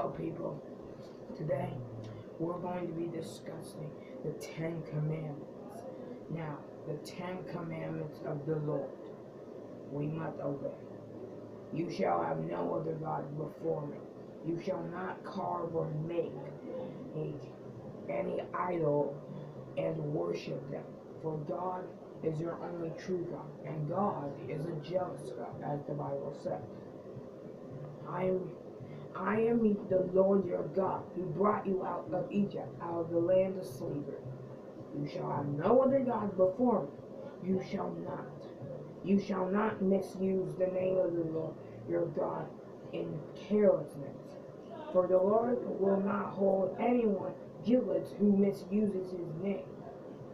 Well, people, today we're going to be discussing the Ten Commandments. Now, the Ten Commandments of the Lord we must obey. You shall have no other gods before me. You shall not carve or make any idol and worship them. For God is your only true God, and God is a jealous God, as the Bible says. I am the Lord your God, who brought you out of Egypt, out of the land of slavery. You shall have no other gods before me. You shall not. You shall not misuse the name of the Lord your God in carelessness. For the Lord will not hold anyone guiltless who misuses his name.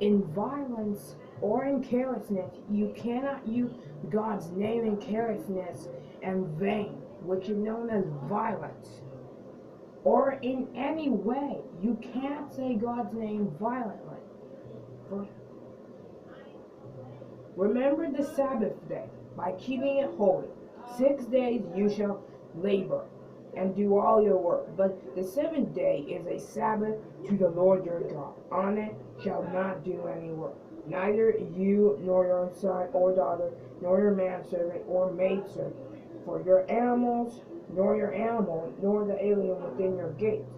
In violence or in carelessness, you cannot use God's name in carelessness and vain, which is known as violence. Or in any way, you can't say God's name violently. Remember the Sabbath day by keeping it holy. 6 days you shall labor and do all your work. But the seventh day is a Sabbath to the Lord your God. On it shall not do any work. Neither you nor your son or daughter, nor your manservant or maidservant, for your animals, nor your animal, nor the alien within your gates.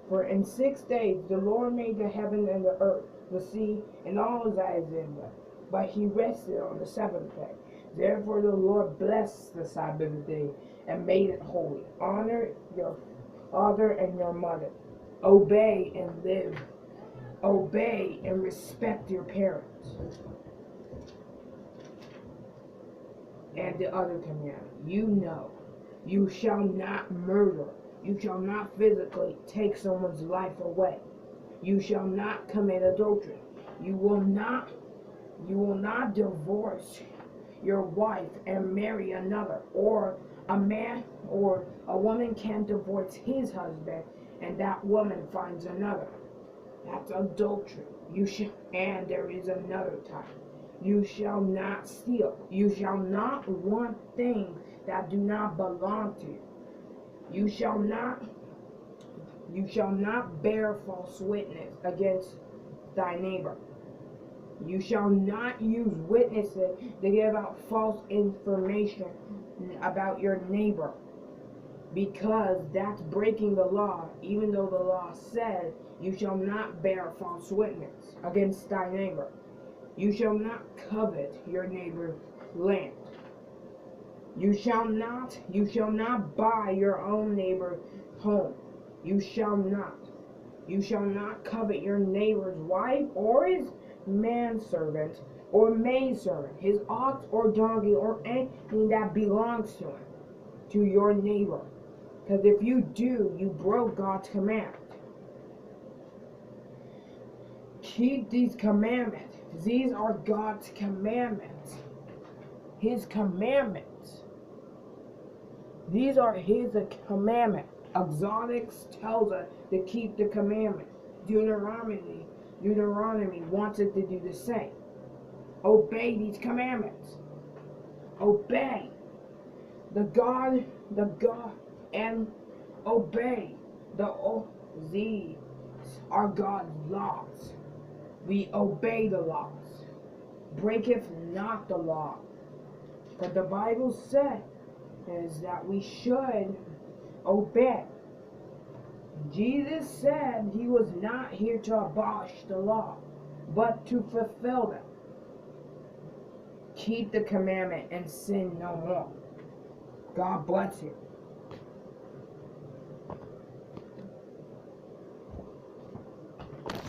For in 6 days the Lord made the heaven and the earth, the sea, and all that is in them. But he rested on the seventh day. Therefore the Lord blessed the Sabbath day and made it holy. Honor your father and your mother. Obey and live. Obey and respect your parents. And the other commandment, you shall not murder. You shall not physically take someone's life away. You shall not commit adultery. You will not divorce your wife and marry another, or a man or a woman can divorce his husband and that woman finds another. That's adultery. And there is another type. You shall not steal. You shall not want things that do not belong to you. You shall not bear false witness against thy neighbor. You shall not use witnesses to give out false information about your neighbor, because that's breaking the law, even though the law says you shall not bear false witness against thy neighbor. You shall not covet your neighbor's land. You shall not buy your own neighbor's home. You shall not covet your neighbor's wife or his manservant or maidservant, his ox or donkey or anything that belongs to your neighbor. Because if you do, you broke God's command. Keep these commandments. These are God's commandments. His commandments. These are his commandments. Exotics tells us to keep the commandments. Deuteronomy wants us to do the same. Obey these commandments. Obey and obey these are God's laws. We obey the laws. Breaketh not the law. But the Bible said is that we should obey. Jesus said he was not here to abolish the law, but to fulfill them. Keep the commandment and sin no more. God bless you.